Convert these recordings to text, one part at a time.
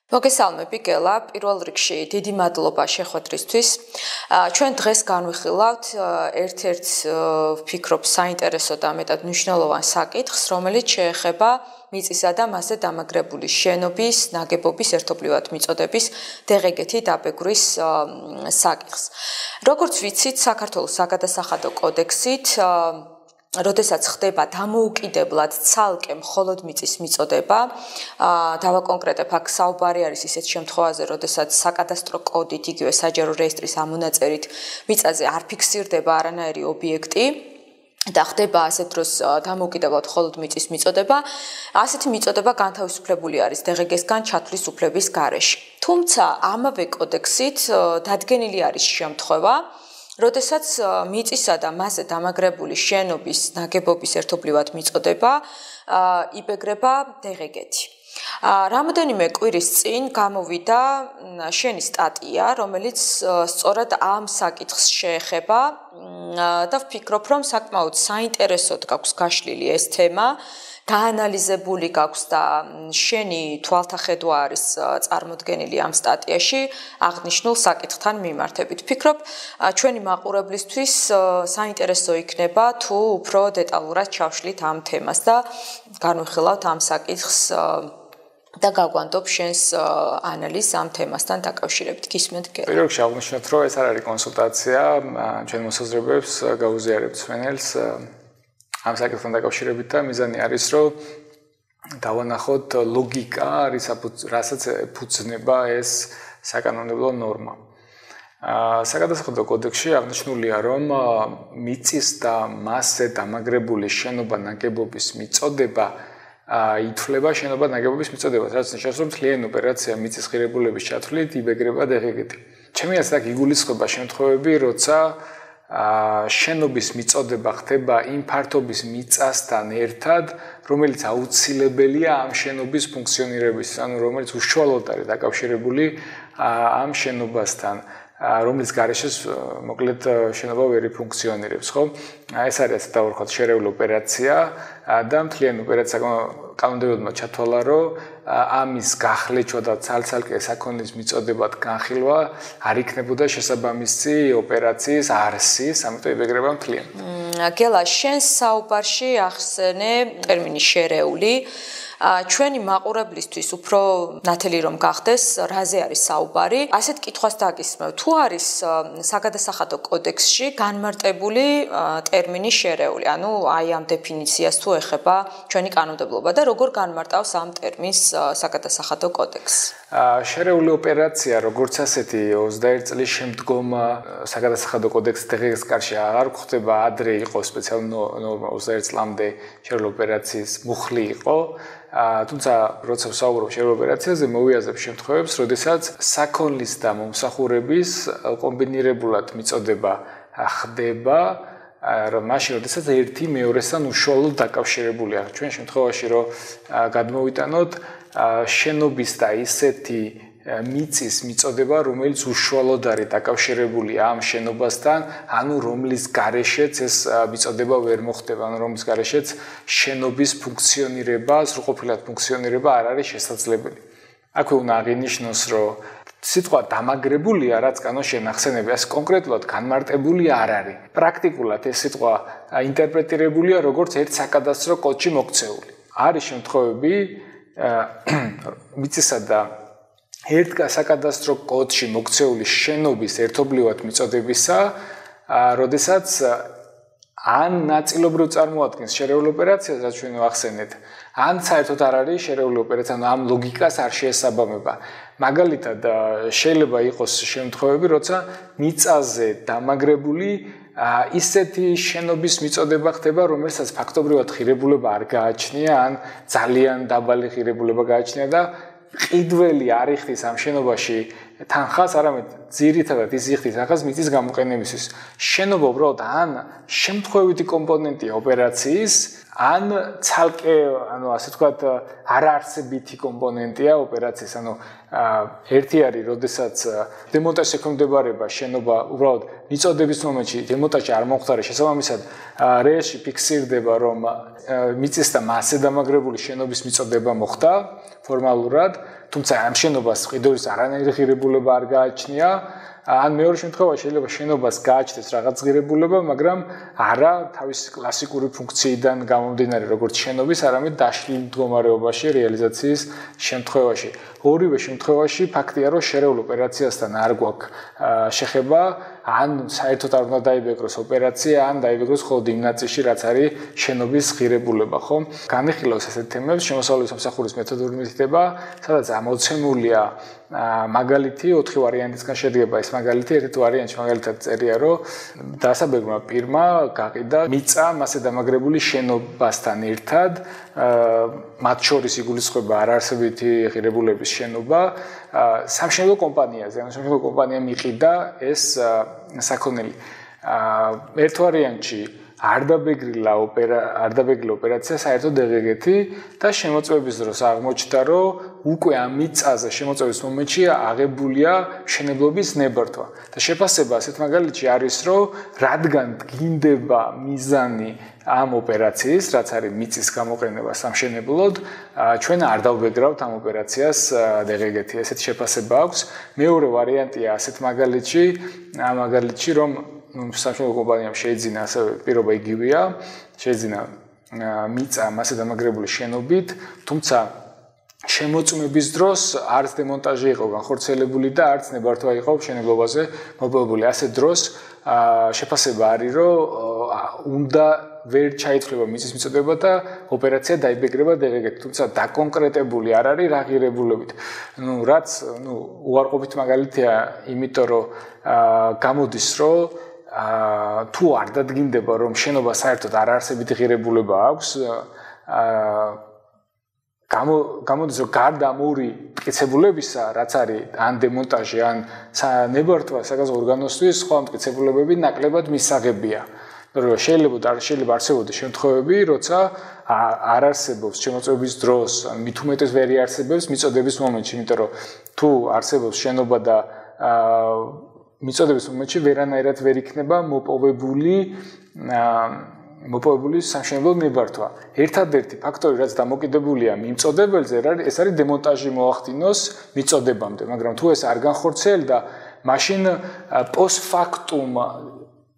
მოგესალმები გელა, პირველ რიგში დიდი მადლობა შეხვედრისთვის. ჩვენ დღეს განვიხილავთ ერთ-ერთ ვფიქრობ საინტერესო და მეტად მნიშვნელოვან საკითხს, რომელიც შეეხება მიწისა და მასზე დამაგრებული შენობის, ნაგებობის ერთობლივად მიწოდების დღეგეთი დაბეგვრის საკითხს. Როგორც ვიცით, საქართველოს საგადასახადო კოდექსით როდესაც ხდება დამოუკიდებლად ცალკე მხოლოდ მიწის მიწოდება, დავაკონკრეტებ აქ საუბარი არის ისეთ შემთხვევაზე, როდესაც საკადასტრო კოდით, იგივე საჯარო რეესტრის ამონაწერით მიწაზე არ ფიქსირდება არანაირი ობიექტი და ხდება ასეთ დროს დამოუკიდებლად მხოლოდ მიწის მიწოდება, ასეთი მიწოდება განთავისუფლებული არის დღეგესგან ჩათვლის უფლების გარეშე. თუმცა ამავე კოდექსით დადგენილი არის შემთხვევა, როდესაც მიწისა და მასზე დამაგრებული შენობის ნაგებობის ერთობლივად მიწოდება იბეგრება დღეგეთი. რამოდენიმე კვირის წინ გამოვიდა შენი სტატია, რომელიც სწორად ამ საკითხს შეეხება და ვფიქრობ, რომ საკმაოდ საინტერესოდ გაქვს გაშლილი ეს თემა, გაანალიზებული გაქვს და შენი თვალთახედვა არის წარმოდგენილი ამ სტატიაში აღნიშნულ საკითხთან მიმართებით. ვფიქრობ, ჩვენი მაყურებლისთვის საინტერესო იქნება თუ უფრო დეტალურად ჩავშლით ამ თემას და განვიხილავთ ამ საკითხს და გაგვანდობ შენს ანალიზს ამ თემასთან დაკავშირებით. გისმენთ გელა. პირველ რიგში აღნიშნოთ, რომ ეს არ არის კონსულტაცია, ჩვენ მოსაზრებებს გაუზიარებთ მსმენელს ამ საკითხთან დაკავშირებით და მიზანი არის, რომ დავანახოთ ლოგიკა, რასაც ეფუძნება ეს საკანონმდებლო ნორმა. საგადასახადო კოდექსში აღნიშნულია, რომ მიწის და მასზე დამაგრებული შენობა-ნაგებობის მიწოდება ითვლება შენობა-ნაგებობის მიწოდებას, რაც ნიშნავს, რომ მთლიანი ოპერაცია მიწის ღირებულების ჩათვლით იბეგრება დღეგეთი. ჩემი აზრით, იგულისხმება შემთხვევები, როცა შენობის მიწოდება ხდება იმ ფართობის მიწასთან ერთად, რომელიც აუცილებელია ამ შენობის ფუნქციონირებისთვის, ანუ რომელიც უშუალოდ არის დაკავშირებული ამ შენობასთან, რომელიც გარეშეც მოკლედ შენობა ვერ ფუნქციონირებს, ხო? ეს არის დავარქვათ შერეული ოპერაცია და მთლიანი ოპერაცია კანონმდებლობმა ჩათვალა, რომ ამის გახლეჩვა და ცალ-ცალკე საქონლის მიწოდებად განხილვა არ იქნებოდა შესაბამისი ოპერაციის არსის, ამიტომ იბეგრება მთლიანი. გელა, შენ საუბარში ახსენე ტერმინი შერეული. ჩვენი მაყურებლისთვის უფრო ნათელი რომ გახდეს, რაზე არის საუბარი. ასეთ კითხვას დაგისმევ, თუ არის საგადასახადო კოდექსში განმარტებული ტერმინი შერეული, ანუ აი ამ დეფინიციას თუ ეხება ჩვენი კანონმდებლობა და როგორ განმარტავს ამ ტერმინს საგადასახადო კოდექსი. შერეული ოპერაცია, როგორც ასეთი 21 წლის შემდგომ საგადასახადო კოდექსის დღეს კარში აღარ გვხდება, ადრე იყო სპეციალური ნორმა 21 წლამდე შერეული ოპერაციის მუხლი იყო. თუმცა როცა ვსაუბრობ შერეულ ოპერაციაზე, მოვიაზებ შემთხვევებს, როდესაც საქონლის და მომსახურების კომბინირებულად მიწოდება ხდება, მაშინ როდესაც ერთი მეორესთან უშუალოდ დაკავშირებულია. ჩვენ შემთხვევაში რომ გადმოვიტანოთ შენობის და ისეთი მიწის მიწოდება, რომელიც უშუალოდ არის დაკავშირებული ამ შენობასთან, ანუ რომლის გარეშეც ეს მიწოდება ვერ მოხდება, ანუ რომლის გარეშეც შენობის ფუნქციონირება, სრულყოფილად ფუნქციონირება არ არის შესაძლებელი. აქვე უნდა აღინიშნოს, რომ სიტყვა დამაგრებულია, რაც კანონში ნახსენებია, ეს კონკრეტულად განმარტებული არ არის. პრაქტიკულად ეს სიტყვა ინტერპრეტირებულია როგორც ერთ საკადასტრო კოდში მოქცეული. არის შემთხვევები მიწისა და ერთ საკადასტრო კოდში მოქცეული შენობის ერთობლივად მიწოდებისა, როდესაც ან ნაწილობრივ წარმოადგენს შერეულ ოპერაციას, რაც ჩვენ ვახსენეთ, ან საერთოდ არ არის შერეული ოპერაცია, ანუ ამ ლოგიკას არ შეესაბამება. მაგალითად, შეიძლება იყოს შემთხვევები, როცა მიწაზე დამაგრებული ისეთი შენობის მიწოდება ხდება, რომელსაც ფაქტობრივად ღირებულება არ გააჩნია, ან ძალიან დაბალი ღირებულება გააჩნია და ყიდველი არ იხდის ამ შენობაში თანხას, არამედ ძირითადად ის იხდის ახალ მიწის გამოყენებისთვის. შენობა უბრალოდ ან შემთხვევითი კომპონენტია ოპერაციის, ან ცალკე, ანუ ასე ვთქვათ, არაარსებითი კომპონენტია ოპერაციის, ანუ ერთი არის, როდესაც დემონტაჟს ექვემდებარება შენობა, უბრალოდ მიწოდების მომენტში დემონტაჟი არ მომხდარა, შესაბამისად რეესში ფიქსირდება, რომ მიწის და მასზე დამაგრებული შენობის მიწოდება მოხდა ფორმალურად თუმცა ამ შენობას ყიდულის არანაირი ღირებულება არ გააჩნია. ან მეორე შემთხვევაში შეიძლება შენობას გააჩნდეს რაღაც ღირებულება, მაგრამ არა თავის კლასიკური ფუნქციიდან გამომდინარე, როგორც შენობის, არამედ დაშლილ მდგომარეობაში რეალიზაციის შემთხვევაში. ორივე შემთხვევაში ფაქტია, რომ შერეულ ოპერაციასთან არ გვაქვს შეხება, ან საერთოდ არ უნდა დაიბეგროს ოპერაცია, ან დაიბეგროს მხოლოდ იმ ნაწილში, რაც არის შენობის ღირებულება, ხო? განიხილავს ესეთ თემებს შემოსავლის სამსახურის მეთოდური მითითება, სადაც ამოცემულია მაგალითი 4 ვარიანტისგან შედგება ეს მაგალითი ერთ ვარიანტში მაგალითად წერია რომ დასაბეგრმა პირმა გაყიდა მიწა მასე დამაგრებული შენობასთან ერთად მათ შორის იგულისხმება არაარსებითი ღირებულების შენობა სამშენებლო კომპანიაზე ან სამშენებლო კომპანია მიყიდა ეს საქონელი ერთ ვარიანტში არ დაბეგრილა ოპერაცია საერთოდ დეგეგეთი და შემოწმების დროს აღმოჩნდა რომ უკვე ამ მიწაზე შემოწმების მომენტში აღებულია მშენებლობის ნებართვა და შეფასება ასეთ მაგალითში არის რომ რადგან დგინდება მიზანი ამ ოპერაციის რაც არის მიწის გამოყენება სამშენებლოდ ჩვენ არ დავბეგრავთ ამ ოპერაციას დეგეგეთი ესეთი შეფასება აქვს მეორე ვარიანტია ასეთ მაგალითში რომ სამშენებლო კომპანიამ შეიძინა ასევე პირობა იგივეა შეიძინა მიწა მასე დამაგრებული შენობით თუმცა შემოწმების დროს არც დემონტაჟი იყო განხორციელებული და არც ნებართვა იყო მშენებლობაზე მოპოვებული ასეთ დროს შეფასება არის რომ უნდა ვერ ჩაითვლება მიწის მიწოდება და ოპერაცია დაიბეგრება დეგეგეთ თუმცა დაკონკრეტებული არ არის რა ღირებულებით რაც უარყოფით მაგალითია იმიტომ რომ გამოდის რომ თუ არ დადგინდება რომ შენობა საერთოდ არაარსებითი ღირებულება აქვს გამოდის რომ გარდა ამ ორი მტკიცებულებისა რაც არის ან დემონტაჟი ან ნებართვა საგაზო ორგანოსთვის სხვა მტკიცებულებები ნაკლებად მისაღებია რომ შეიძლება არსებობდეს შემთხვევები როცა არ არსებობს შემოწმების დროს მით უმეტეს ვერ იარსებებს მიწოდების მომენტში იმიტომ რომ თუ არსებობს შენობა და მიწოდების მომენტში ვერანაირად ვერ იქნება მოპოვებული სამშენებლო ნებართვა. ერთადერთი ფაქტორი, რაც დამოკიდებულია მიმწოდებელზე, ეს არის დემონტაჟი მოახდინოს მიწოდებამდე, მაგრამ თუ ეს არ განხორციელდა, მაშინ პოსტფაქტუმ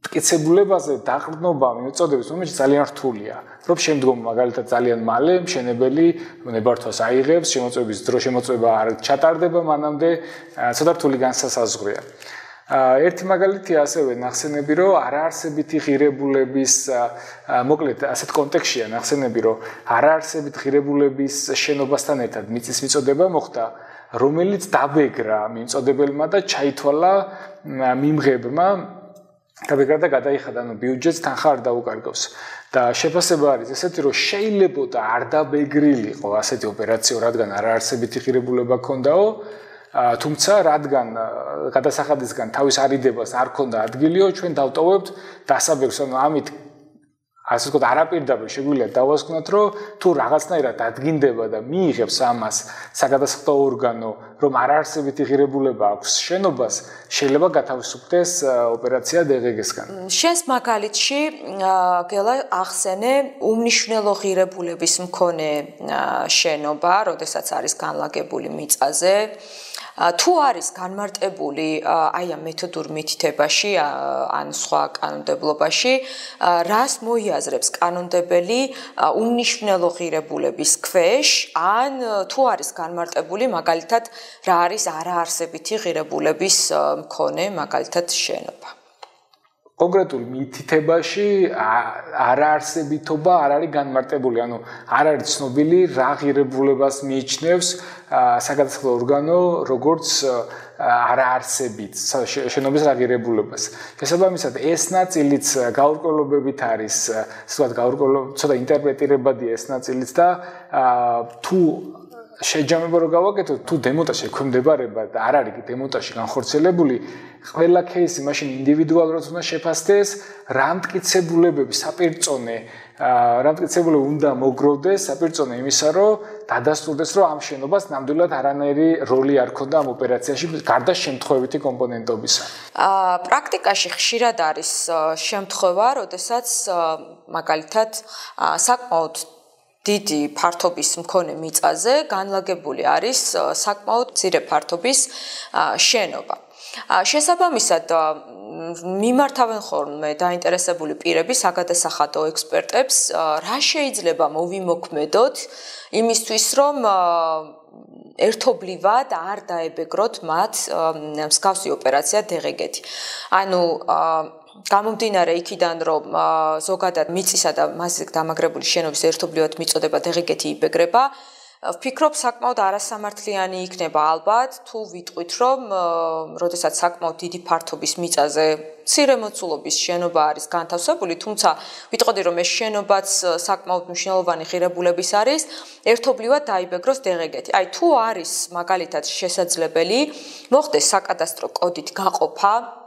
მტკიცებულებაზე დაყრდნობა მიმწოდების მომენტში ძალიან რთულია. რომ შემდგომ მაგალითად ძალიან მალე მშენებელი ნებართვას აიღებს, შემოწმება არ ჩატარდება მანამდე, ცოტა რთული განსასაზღვრია. ერთი მაგალითია ასევე ნახსენები რომ არაარსებითი ღირებულების მოკლედ ასეთ კონტექსტშია ნახსენები რომ არაარსებით ღირებულების შენობასთან ერთად მიწის მიწოდება მოხდა რომელიც დაბეგრა მიმწოდებელმა და ჩაითვალა მიმღებმა დაბეგრა და გადაიხადა ბიუჯეტს თანხა არ დაუკარგავს და შეფასება არის ესეთი რომ შეიძლებოდა არ დაბეგრილიყო ასეთი ოპერაცია რადგან არაარსებითი ღირებულება ჰქონდაო თუმცა რადგან გადასახადისგან თავის არიდებას არ ქონდა ადგილიო ჩვენ დავტოვებთ დასაბეგრს ანუ ამით ასე ვთქვათ არაპირდაპირ შეგვიძლია დავასკვნოთ რომ თუ რაღაცნაირად დადგინდება და მიიღებს ამას საგადასახადო ორგანო რომ არაარსებითი ღირებულება აქვს შენობას შეიძლება გათავისუფლდეს ოპერაცია დეგეგესგან შენს მაგალითში გელა ახსენე უმნიშვნელო ღირებულების მქონე შენობა როდესაც არის განლაგებული მიწაზე თუ არის განმარტებული აი ამ მეთოდურ მითითებაში ან სხვა კანონმდებლობაში რას მოიაზრებს კანონმდებელი უმნიშვნელო ღირებულების ქვეშ ან თუ არის განმარტებული მაგალითად რა არის არაარსებითი ღირებულების მქონე მაგალითად შენობა კონკრეტულ მითითებაში არაარსებითობა არ არის განმარტებული, ანუ არ არის ცნობილი რა ღირებულებას მიიჩნევს საგადასახადო ორგანო, როგორც არაარსებით შენობის რა ღირებულებას. შესაბამისად, ეს ნაწილიც გაურკვევლობებით არის, ცოტა ინტერპრეტირებადია ეს ნაწილიც და თუ შეჯამება რო გავაკეთოთ, თუ დემონტაჟი ექვემდებარება და არ არის დემონტაჟი განხორციელებული, ყველა кейსი მაშინ ინდივიდუალურად უნდა შეფასდეს, რა მტკიცებულებები უნდა მოგროვდეს საპირწონე იმისა, რომ დადასტურდეს, რომ ამ შენობას ნამდვილად არანაირი როლი არ ქონდა ამ ოპერაციაში, გარდა შემთხვევითი კომპონენტობისა. პრაქტიკაში ხშირად არის შემთხვევა, როდესაც მაგალითად საკმაოდ დიდი ფართობის მქონე მიწაზე განლაგებული არის საკმაოდ მცირე ფართობის შენობა. შესაბამისად მიმართავენ ხოლმე დაინტერესებული პირები საგადასახადო ექსპერტებს, რა შეიძლება მოვიმოქმედოთ იმისთვის, რომ ერთობლივად არ დაებეგროთ მათ მსგავსი ოპერაცია დღეგეთი. ანუ გამომდინარე იქიდან, რომ ზოგადად მიწისა და მასზე დამაგრებული შენობის ერთობლივად მიწოდება დღეგეთი იბეგრება, ვფიქრობ, საკმაოდ არასამართლიანი იქნება ალბათ, თუ ვიტყვით, რომ როდესაც საკმაოდ დიდი ფართობის მიწაზე მცირე მოცულობის შენობა არის განთავსებული, თუმცა ვიტყოდი, რომ ეს შენობაც საკმაოდ მნიშვნელოვანი ღირებულების არის, ერთობლივად დაიბეგროს დღეგეთი. აი, თუ არის მაგალითად შესაძლებელი, მოხდეს საკადასტრო კოდით გაყოფა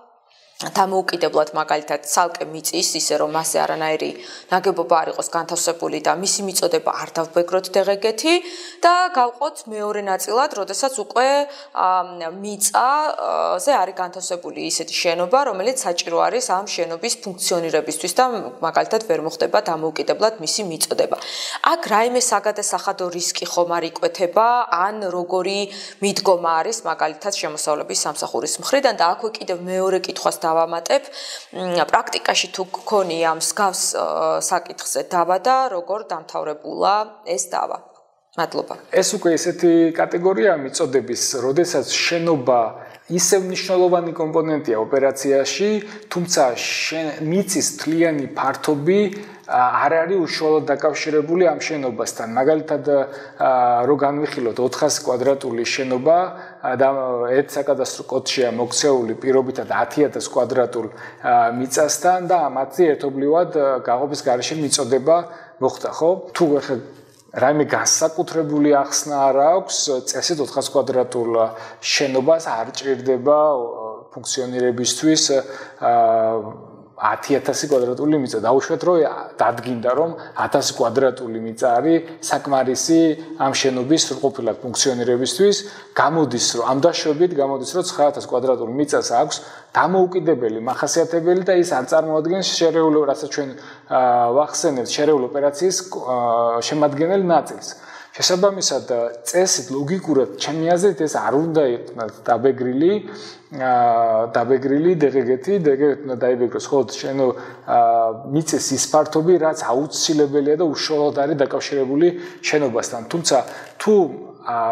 დამოუკიდებლად მაგალითად ცალკე მიწის, ისე რომ მასზე არანაირი ნაგებობა არ იყოს განთავსებული და მისი მიწოდება არ დავბეგროთ დღეგეთი და გავყოთ მეორე ნაწილად, როდესაც უკვე მიწაზე არის განთავსებული ისეთი შენობა, რომელიც საჭირო არის ამ შენობის ფუნქციონირებისთვის და მაგალითად ვერ მოხდება დამოუკიდებლად მისი მიწოდება. აქ რაიმე საგადასახადო რისკი ხომ არ იკვეთება, ან როგორი მიდგომა არის მაგალითად შემოსავლების სამსახურის მხრიდან და აქვე კიდევ მეორე კითხვას დავამატებ, პრაქტიკაში თუ გქონია მსგავს საკითხზე დავა და როგორ დამთავრებულა ეს დავა. მადლობა. ეს უკვე ესეთი კატეგორია მიწოდების, როდესაც შენობა ისევ მნიშვნელოვანი კომპონენტია ოპერაციაში, თუმცა მიწის თლიანი ფართობი არ არის უშუალოდ დაკავშირებული ამ შენობასთან. მაგალითად, რო განვიხილოთ 400 კვადრატული შენობა და ერთ საკადასტრო კოდშია მოქცეული პირობითად 10000 კვადრატულ მიწასთან და მათი ერთობლივად გაყოფის გარეშე მიწოდება მოხდა, ხო? თუ ახლა რაიმე განსაკუთრებული ახსნა არ აქვს, წესით 400 კვადრატულ შენობას არ ჭირდება ფუნქციონირებისთვის 10000 კვადრატული მიწა. დაუშვათ, რომ დადგინდა, რომ 1000 კვადრატული მიწა არის საკმარისი ამ შენობის სრულყოფილად ფუნქციონირებისთვის, გამოდის, რომ ამ დაშვებით გამოდის, რომ 9000 კვადრატული მიწას აქვს დამოუკიდებელი მახასიათებელი და ის არ წარმოადგენს შერეული, რასაც ჩვენ ვახსენებთ, შერეული ოპერაციის შემადგენელ ნაწილს. შესაბამისად, წესით ლოგიკურად ჩემი აზრით ეს არ უნდა იყოს დაბეგრილი დღეგეთი უნდა დაიბეგროს ხოლმე შენო მიწის ის ფართობი, რაც აუცილებელია და უშუალოდ არის დაკავშირებული შენობასთან. თუმცა თუ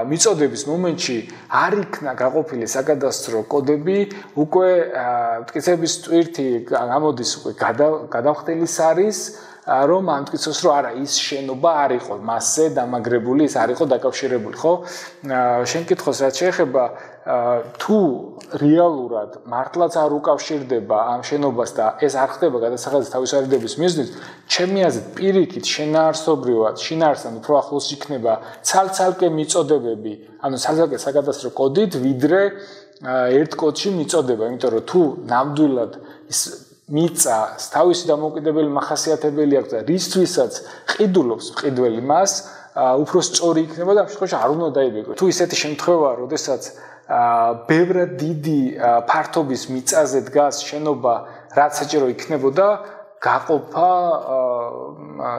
მიწოდების მომენტში არ იქნა გაყოფილი საკადასტრო კოდები, უკვე მტკიცების ტვირთი გამოდის უკვე გადამხდელის არის, რომ ამტკიცოს, რომ არა ის შენობა არ იყო მასზე დამაგრებული, ის არ იყო დაკავშირებული, ხო? შენ კითხოს რაც შეეხება თუ რეალურად მართლაც არ უკავშირდება ამ შენობას და ეს არ ხდება გადასახადის თავისუფლების მიზნით, ჩემი აზრით პირიქით შინაარსობრივად, შინაარსთან უფრო ახლოს იქნება ცალ-ცალკე მიწოდებები, ანუ ცალ-ცალკე საკადასტრო კოდით, ვიდრე ერთ კოდში მიწოდება, იმიტომ რომ თუ ნამდვილად ის მიწა თავისი დამოუკიდებელი მახასიათებელი აქვს და რისთვისაც ყიდულობს მყიდველი მას, უფრო სწორი იქნება და ამ შემთხვევაში არ უნდა დაიბეგროს. თუ ისეთი შემთხვევაა, როდესაც ბევრად დიდი ფართობის მიწაზე დგას შენობა, რაც საჭირო იქნებოდა გაყოფა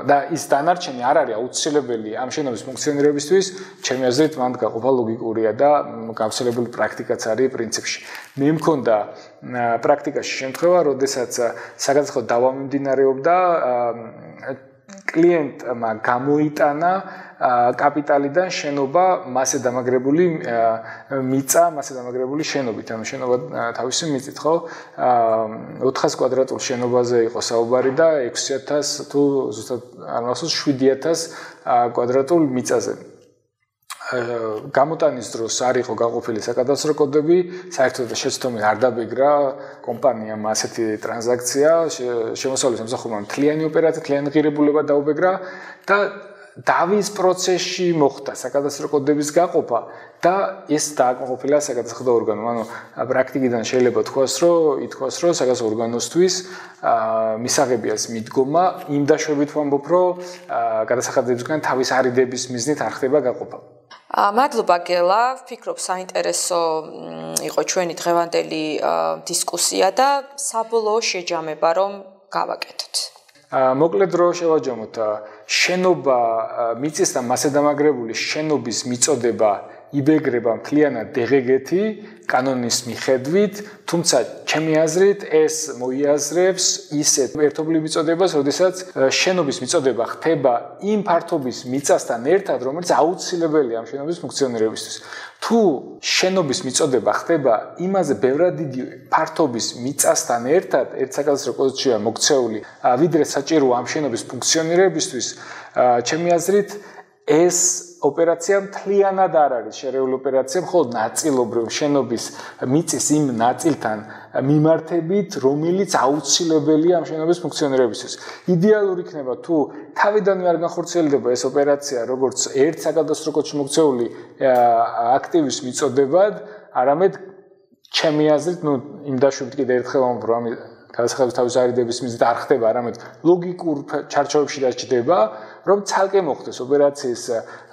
და ის დანარჩენი არ არის აუცილებელი ამ შენობის ფუნქციონირებისთვის, ჩემი აზრით, მანდ გაყოფა ლოგიკურია და გავრცელებული პრაქტიკაც არის პრინციპში. მე მქონდა პრაქტიკაში შემთხვევა, როდესაც საგადასახადო დავა მიმდინარეობდა, კლიენტმა გამოიტანა კაპიტალიდან შენობა მასზე დამაგრებული მიწა, მასზე დამაგრებული შენობით, ანუ შენობა თავისი მიწით, ხო? 400 კვადრატულ შენობაზე იყო საუბარი და 6000 თუ ზუსტად არ მახსოვს 7000 კვადრატულ მიწაზე. გამოტანის დროს არ იყო გაყოფილი საკადასტრო კოდები, საერთოდ შეცდომით არ დაბეგრა კომპანიამ ასეთი ტრანზაქცია, შემოსავლის სამსახურმა მთლიანი ოპერაცია, მთლიანი ღირებულება დაუბეგრა და დავის პროცესში მოხდა საკადასტრო კოდების გაყოფა და ეს დააკმაყოფილა საკადასახადო ორგანომ. ანუ პრაქტიკიდან შეიძლება ითქვას, რომ საკადასტრო ორგანოსთვის მისაღებია ეს მიდგომა, იმ დაშვებით ვამბობ, რომ გადასახადებისგან თავის არიდების მიზნით არ ხდება გაყოფა. მადლობა გელა, ვფიქრობ საინტერესო იყო ჩვენი დღევანდელი დისკუსია და საბოლოო შეჯამება რომ გავაკეთოთ. მოკლედ რო შევაჯამოთ შენობა მიწის და მასზე დამაგრებული შენობის მიწოდება იბეგრება მთლიანად DGGT კანონის მიხედვით, თუმცა ჩემი აზრით ეს მოიაზრებს ისეთ ერთობლივ მიწოდებას, როდესაც შენობის მიწოდება ხდება იმ ფართობის მიწასთან ერთად, რომელიც აუცილებელია ამ შენობის ფუნქციონირებისთვის. თუ შენობის მიწოდება ხდება იმაზე ბევრად დიდი ფართობის მიწასთან ერთად, ერთ საკადასტრო პოზიციაა მოქცეული, ვიდრე საჭირო ამ შენობის ფუნქციონირებისთვის, ჩემი აზრით ეს ოპერაცია მთლიანად არ არის შერეული ოპერაცია, მხოლოდ ნაწილობრივ შენობის მიწის იმ ნაწილთან მიმართებით, რომელიც აუცილებელია ამ შენობის ფუნქციონირებისთვის. იდეალური იქნება თუ თავიდანვე არ განხორციელდება ეს ოპერაცია, როგორც ერთ საკადასტრო კოდში მოქცეული აქტივის მიწოდებად, არამედ ჩემი აზრით, იმ დაშვებით კიდე ერთხელ ამბობ, რომ გადასახადების თავის არიდების მიზნით არ ხდება, არამედ ლოგიკურ ჩარჩოებში დაჭდება, რომ ცალკე მოხდეს ოპერაციის,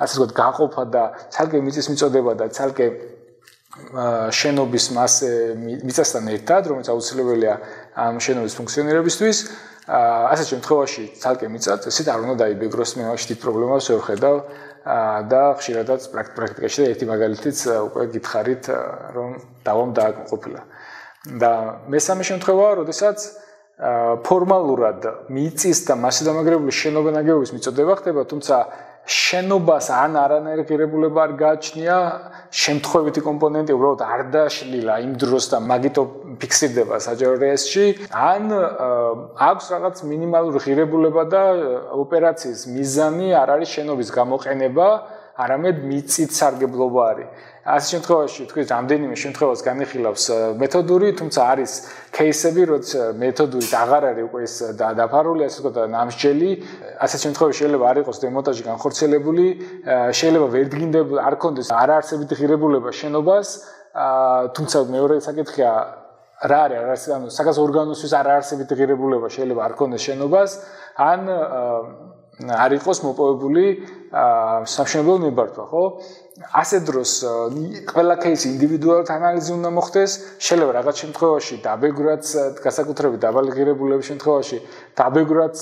ასე ვთქვათ, გაყოფა და ცალკე მიწის მიწოდება და ცალკე შენობის მასე მიწასთან ერთად, რომელიც აუცილებელია ამ შენობის ფუნქციონირებისთვის, ასეთ შემთხვევაში ცალკე მიწა წესით არ უნდა დაიბეგროს, მე მაგაში დიდ პრობლემას ვერ ხედავ და ხშირადაც პრაქტიკაში და ერთი მაგალითიც უკვე გითხარით, რომ დავამ დააკმაყოფილა. და მესამე შემთხვევაა, როდესაც ფორმალურად მიწის და მასზე დამაგრებული შენობა ნაგებობის მიწოდება ხდება, თუმცა შენობას ან არანაირი ღირებულება არ გააჩნია, შემთხვევითი კომპონენტი უბრალოდ არ დაშლილა იმ დროს და მაგითო ფიქსირდება საჯარო რეესტრში, ან აქვს რაღაც მინიმალური ღირებულება და ოპერაციის მიზანი არ არის შენობის გამოყენება, არამედ მიწით სარგებლობა არის. ასეთ შემთხვევაში თქვით, რამდენიმე შემთხვევას განიხილავს მეთოდური, თუმცა არის кейსები, როცა მეთოდურით აღარ არის უკვე ეს დაფარული, ასე ვთქვათ, ნამსჯელი. ასეთ შემთხვევაში შეიძლება არ იყოს დემონტაჟი განხორციელებული, შეიძლება ვერ დგინდება, არ ქონდეს არაარსებითი ღირებულება შენობას, თუმცა მეორე საკითხია რა არის, ანუ საკაზ ორგანოსთვის არაარსებითი ღირებულება შეიძლება არ ქონდეს შენობას, ან არ იყოს მოპოვებული სამშენებლო ნებართვა, ხო? ასეთ დროს ყველა кейსი ინდივიდუალურად ანალიზი უნდა მოხდეს, შეიძლება რაღაც შემთხვევაში დაბეგვრაც, განსაკუთრებით დაბალი ღირებულების შემთხვევაში დაბეგვრაც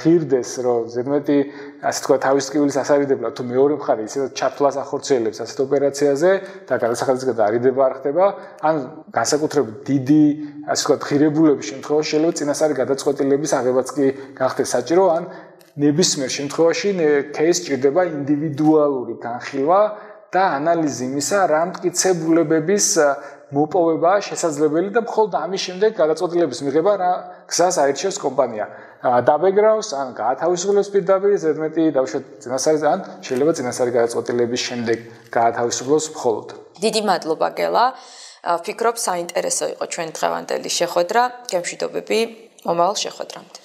ღირდეს, რომ ზედმეტი ასე თქვა თავის ტკივილის ასარიდებლად თუ მეორე მხარე ისედაც ჩათვლას ახორციელებს ასეთ ოპერაციაზე და გადასახადის გადაარიდება არ ხდება, ან განსაკუთრებით დიდი ასე თქვა ღირებულების შემთხვევაში შეიძლება წინასწარი გადაწყვეტილების აღებაც კი გახდეს საჭირო, ან ნებისმიერ შემთხვევაში кейს ჭირდება ინდივიდუალური განხილვა და ანალიზი იმისა, რა მტკიცებულებების მოპოვებაა შესაძლებელი და მხოლოდ ამის შემდეგ გადაწყვეტილების მიღება რა გზას აირჩევს კომპანია. დაბეგრავს ან გაათავისუფლებს პირდაპირ ზედმეტი დავუშვათ წინასწარი ან შეიძლება წინასწარი გადაწყვეტილების შემდეგ გაათავისუფლოს მხოლოდ. დიდი მადლობა გელა. ვფიქრობ საინტერესო იყო ჩვენ დღევანდელი შეხვედრა. გემშვიდობები მომავალ შეხვედრამდე.